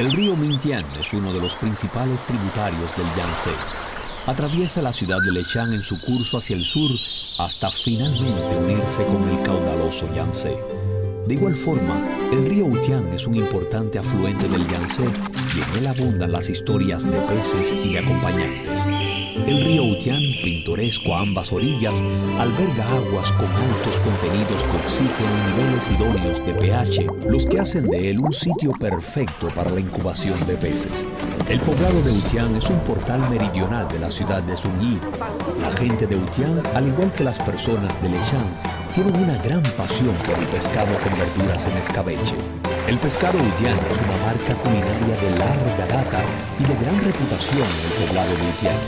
El río Mintian es uno de los principales tributarios del Yangtze. Atraviesa la ciudad de Leshan en su curso hacia el sur hasta finalmente unirse con el caudaloso Yangtze. De igual forma, el río Wujiang es un importante afluente del Yangtze y en él abundan las historias de peces y de acompañantes. El río Wujiang, pintoresco a ambas orillas, alberga aguas con altos contenidos de oxígeno y niveles idóneos de pH, los que hacen de él un sitio perfecto para la incubación de peces. El poblado de Wujiang es un portal meridional de la ciudad de Zhongyi. La gente de Wujiang, al igual que las personas de Leshan, tienen una gran pasión por el pescado con verduras en escabeche. El pescado Wujiang es una marca culinaria de larga data y de gran reputación en el poblado de Wujiang.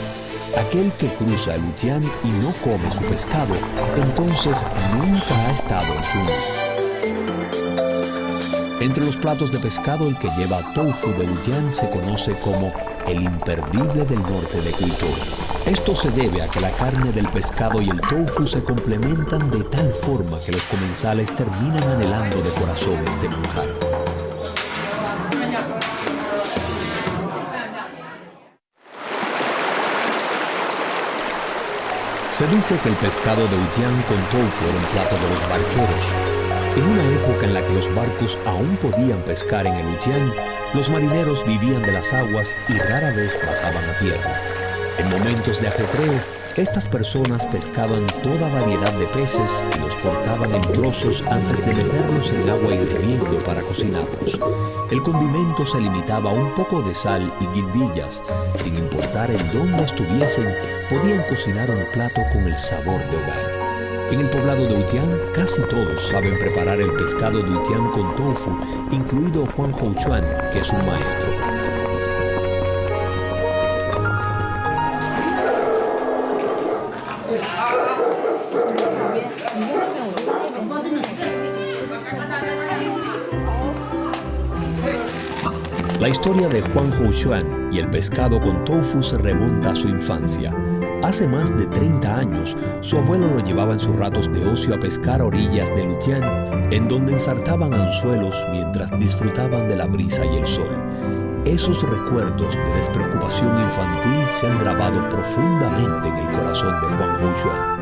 Aquel que cruza el Wujiang y no come su pescado, entonces nunca ha estado en Zhongyi. Entre los platos de pescado, el que lleva tofu de Wujiang se conoce como el imperdible del norte de Guizhou. Esto se debe a que la carne del pescado y el tofu se complementan de tal forma que los comensales terminan anhelando de corazón este manjar. Se dice que el pescado de Wujiang con tofu era un plato de los barqueros. En una época en la que los barcos aún podían pescar en el Wujiang, los marineros vivían de las aguas y rara vez bajaban a tierra. En momentos de ajetreo, estas personas pescaban toda variedad de peces y los cortaban en trozos antes de meterlos en agua hirviendo para cocinarlos. El condimento se limitaba a un poco de sal y guindillas. Sin importar en dónde estuviesen, podían cocinar un plato con el sabor de hogar. En el poblado de Wujiang, casi todos saben preparar el pescado de Wujiang con tofu, incluido Juan Houchuan, que es un maestro. La historia de Juan Houchuan y el pescado con tofu se remonta a su infancia. Hace más de 30 años, su abuelo lo llevaba en sus ratos de ocio a pescar a orillas del Wujiang, en donde ensartaban anzuelos mientras disfrutaban de la brisa y el sol. Esos recuerdos de despreocupación infantil se han grabado profundamente en el corazón de Juan Houchuan.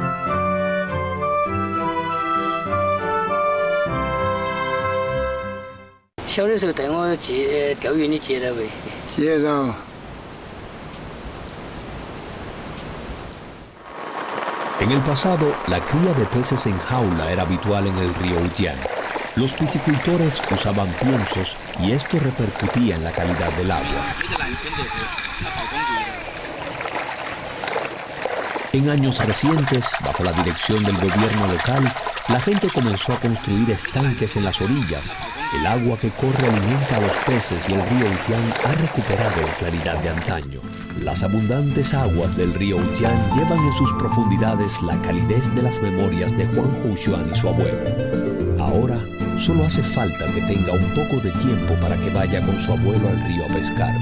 En el pasado, la cría de peces en jaula era habitual en el río Wujiang. Los piscicultores usaban piensos y esto repercutía en la calidad del agua. En años recientes, bajo la dirección del gobierno local, la gente comenzó a construir estanques en las orillas. El agua que corre alimenta a los peces y el río Wujiang ha recuperado la claridad de antaño. Las abundantes aguas del río Wujiang llevan en sus profundidades la calidez de las memorias de Juan Houchuan y su abuelo. Ahora, solo hace falta que tenga un poco de tiempo para que vaya con su abuelo al río a pescar.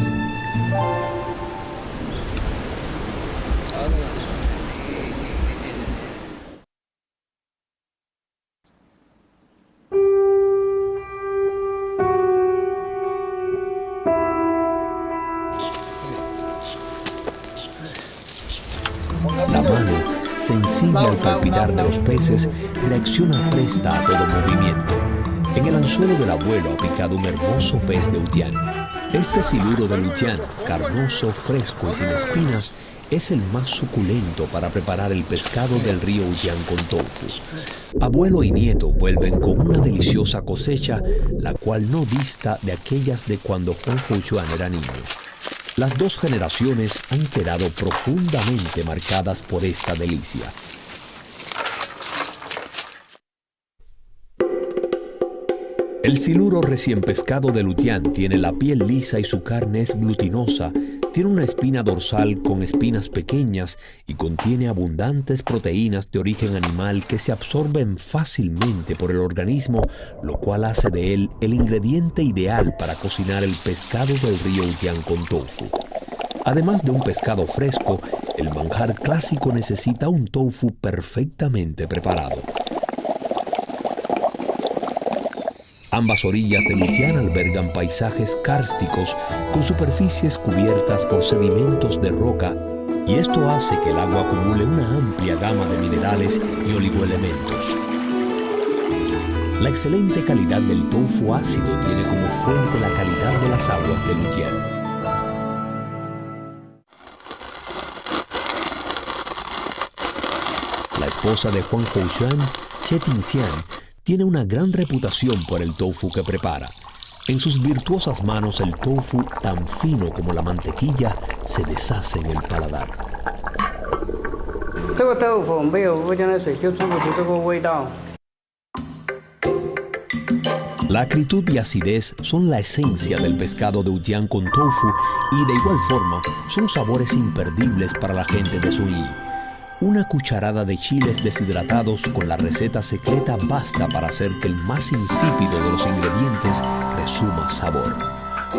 La mano, sensible al palpitar de los peces, reacciona presta a todo movimiento. En el anzuelo del abuelo ha picado un hermoso pez de Wujiang. Este siluro de Wujiang, carnoso, fresco y sin espinas, es el más suculento para preparar el pescado del río Wujiang con tofu. Abuelo y nieto vuelven con una deliciosa cosecha, la cual no dista de aquellas de cuando Juan Houchuan era niño. Las dos generaciones han quedado profundamente marcadas por esta delicia. El siluro recién pescado de Wujiang tiene la piel lisa y su carne es glutinosa, tiene una espina dorsal con espinas pequeñas y contiene abundantes proteínas de origen animal que se absorben fácilmente por el organismo, lo cual hace de él el ingrediente ideal para cocinar el pescado del río Wujiang con tofu. Además de un pescado fresco, el manjar clásico necesita un tofu perfectamente preparado. Ambas orillas de Lujian albergan paisajes kársticos con superficies cubiertas por sedimentos de roca, y esto hace que el agua acumule una amplia gama de minerales y oligoelementos. La excelente calidad del tofu ácido tiene como fuente la calidad de las aguas de Lujian. La esposa de Juan Houshuan, Che Tingxian, tiene una gran reputación por el tofu que prepara. En sus virtuosas manos el tofu, tan fino como la mantequilla, se deshace en el paladar. La acritud y acidez son la esencia del pescado de Lujian con tofu y de igual forma son sabores imperdibles para la gente de Suyi. Una cucharada de chiles deshidratados con la receta secreta basta para hacer que el más insípido de los ingredientes resuma sabor.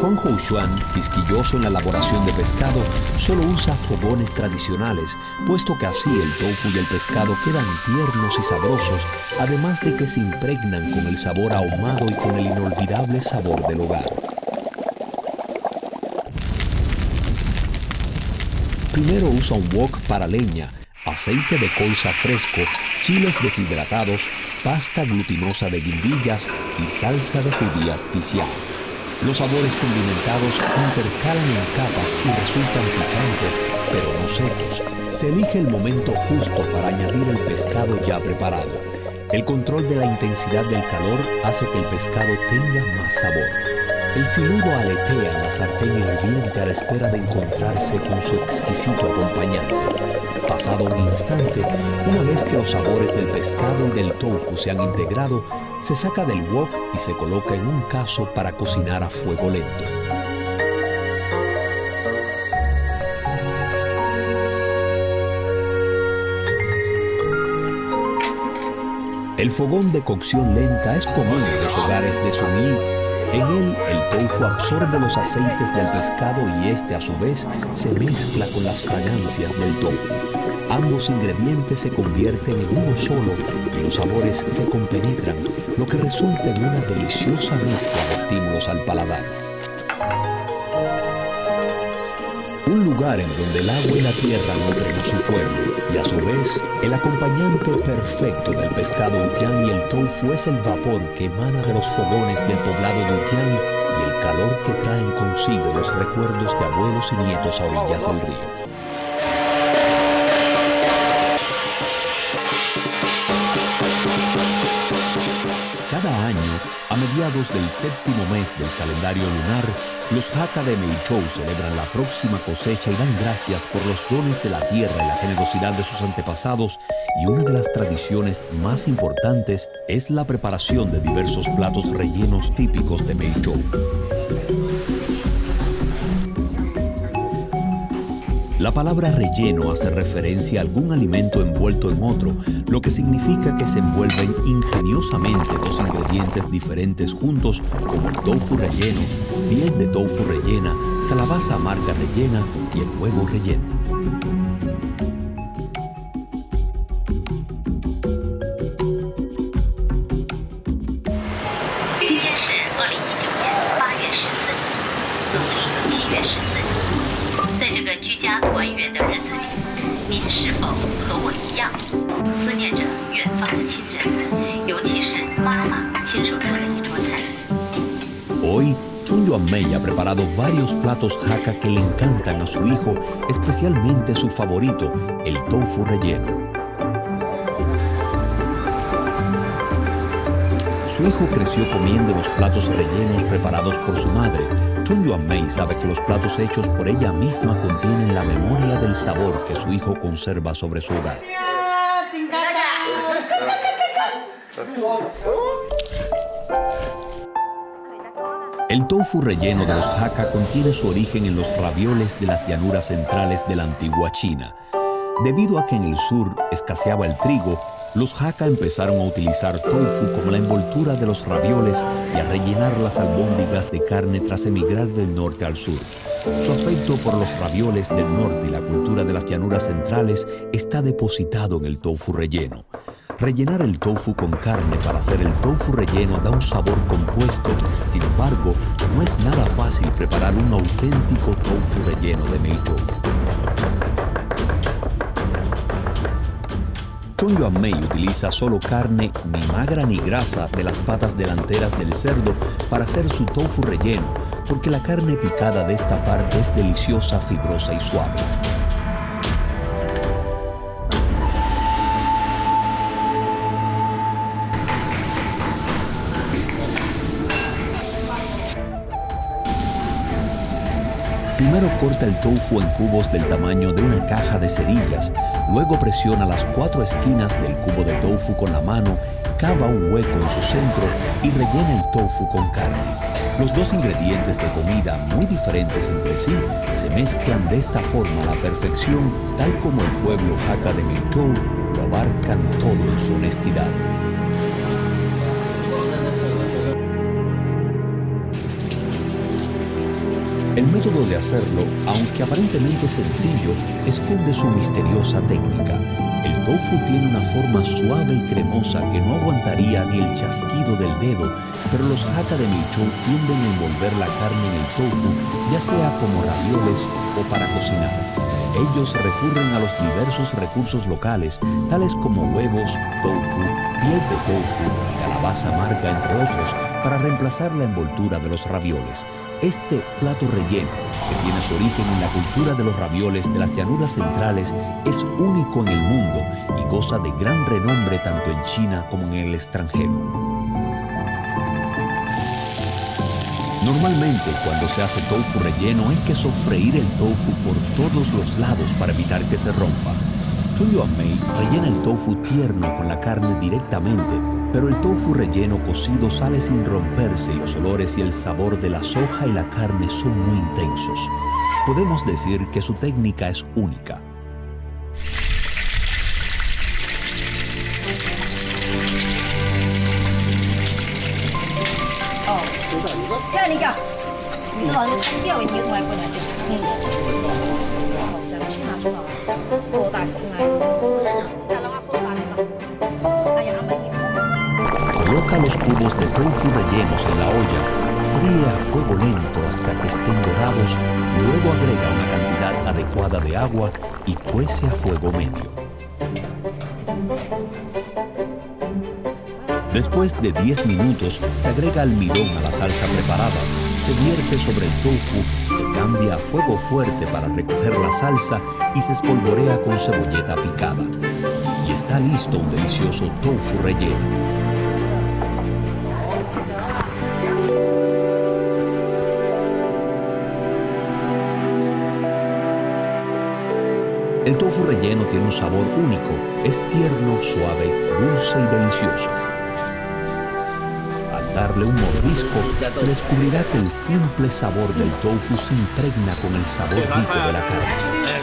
Juan Houshuan, quisquilloso en la elaboración de pescado, solo usa fogones tradicionales, puesto que así el tofu y el pescado quedan tiernos y sabrosos, además de que se impregnan con el sabor ahumado y con el inolvidable sabor del hogar. Primero usa un wok para leña, aceite de colza fresco, chiles deshidratados, pasta glutinosa de guindillas y salsa de judías pisiá. Los sabores condimentados se intercalan en capas y resultan picantes, pero no secos. Se elige el momento justo para añadir el pescado ya preparado. El control de la intensidad del calor hace que el pescado tenga más sabor. El siludo aletea en la sartén hirviente a la espera de encontrarse con su exquisito acompañante. Pasado un instante, una vez que los sabores del pescado y del tofu se han integrado, se saca del wok y se coloca en un cazo para cocinar a fuego lento. El fogón de cocción lenta es común en los hogares de Suyi. En él, el tofu absorbe los aceites del pescado y este, a su vez, se mezcla con las fragancias del tofu. Ambos ingredientes se convierten en uno solo y los sabores se compenetran, lo que resulta en una deliciosa mezcla de estímulos al paladar. Un lugar en donde el agua y la tierra nutren a su pueblo, y a su vez, el acompañante perfecto del pescado Lujian y el tofu es el vapor que emana de los fogones del poblado de Lujian y el calor que traen consigo los recuerdos de abuelos y nietos a orillas del río. Cada año, a mediados del séptimo mes del calendario lunar, los Hakka de Meizhou celebran la próxima cosecha y dan gracias por los dones de la tierra y la generosidad de sus antepasados, y una de las tradiciones más importantes es la preparación de diversos platos rellenos típicos de Meizhou. La palabra relleno hace referencia a algún alimento envuelto en otro, lo que significa que se envuelven ingeniosamente dos ingredientes diferentes juntos, como el tofu relleno, piel de tofu rellena, calabaza amarga rellena y el huevo relleno. Hoy, Chun Yuanmei ha preparado varios platos Hakka que le encantan a su hijo, especialmente su favorito, el tofu relleno. Su hijo creció comiendo los platos rellenos preparados por su madre. Chun Yuanmei sabe que los platos hechos por ella misma contienen la memoria del sabor que su hijo conserva sobre su hogar. El tofu relleno de los Hakka contiene su origen en los ravioles de las llanuras centrales de la antigua China. Debido a que en el sur escaseaba el trigo, los Hakka empezaron a utilizar tofu como la envoltura de los ravioles y a rellenar las albóndigas de carne tras emigrar del norte al sur. Su afecto por los ravioles del norte y la cultura de las llanuras centrales está depositado en el tofu relleno. Rellenar el tofu con carne para hacer el tofu relleno da un sabor compuesto. Sin embargo, no es nada fácil preparar un auténtico tofu relleno de Meichou. Chung Yuan Mei utiliza solo carne, ni magra ni grasa, de las patas delanteras del cerdo para hacer su tofu relleno, porque la carne picada de esta parte es deliciosa, fibrosa y suave. Primero corta el tofu en cubos del tamaño de una caja de cerillas, luego presiona las 4 esquinas del cubo de tofu con la mano, cava un hueco en su centro y rellena el tofu con carne. Los dos ingredientes de comida muy diferentes entre sí se mezclan de esta forma a la perfección, tal como el pueblo Hakka de Meichou lo abarcan todo en su honestidad. El método de hacerlo, aunque aparentemente sencillo, esconde su misteriosa técnica. El tofu tiene una forma suave y cremosa que no aguantaría ni el chasquido del dedo, pero los Hakka de Meichou tienden a envolver la carne en el tofu, ya sea como ravioles o para cocinar. Ellos recurren a los diversos recursos locales, tales como huevos, tofu, piel de tofu, calabaza amarga, entre otros, para reemplazar la envoltura de los ravioles. Este plato relleno, que tiene su origen en la cultura de los ravioles de las llanuras centrales, es único en el mundo y goza de gran renombre tanto en China como en el extranjero. Normalmente, cuando se hace tofu relleno, hay que sofreír el tofu por todos los lados para evitar que se rompa. Chung Yuan Mei rellena el tofu tierno con la carne directamente, pero el tofu relleno cocido sale sin romperse y los olores y el sabor de la soja y la carne son muy intensos. Podemos decir que su técnica es única. Coloca los cubos de tofu rellenos en la olla, fríe a fuego lento hasta que estén dorados, luego agrega una cantidad adecuada de agua y cuece a fuego medio. Después de 10 minutos, se agrega almidón a la salsa preparada, se vierte sobre el tofu, se cambia a fuego fuerte para recoger la salsa y se espolvorea con cebolleta picada. Y está listo un delicioso tofu relleno. El tofu relleno tiene un sabor único, es tierno, suave, dulce y delicioso. Al darle un mordisco, se descubrirá que el simple sabor del tofu se impregna con el sabor rico de la carne.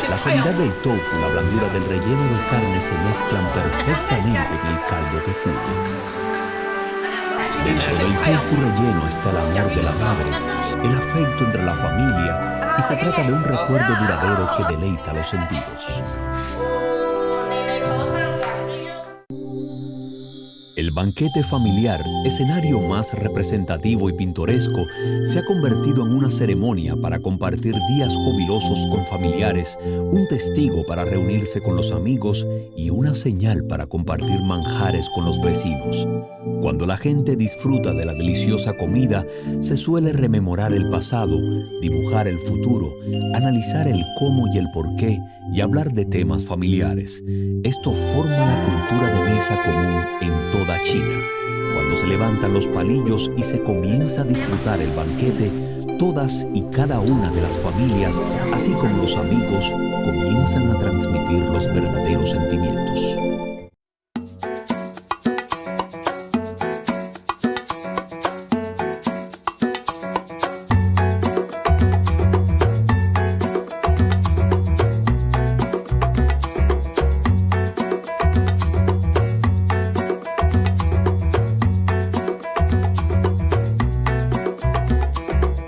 La suavidad del tofu y la blandura del relleno de carne se mezclan perfectamente en el caldo que fluye. Dentro del tofu relleno está el amor de la madre, el afecto entre la familia, y se trata de un recuerdo duradero que deleita los sentidos. El banquete familiar, escenario más representativo y pintoresco, se ha convertido en una ceremonia para compartir días jubilosos con familiares, un testigo para reunirse con los amigos y una señal para compartir manjares con los vecinos. Cuando la gente disfruta de la deliciosa comida, se suele rememorar el pasado, dibujar el futuro, analizar el cómo y el por qué y hablar de temas familiares. Esto forma la cultura de mesa común en toda China. Cuando se levantan los palillos y se comienza a disfrutar el banquete, todas y cada una de las familias, así como los amigos, comienzan a transmitir los verdaderos sentimientos.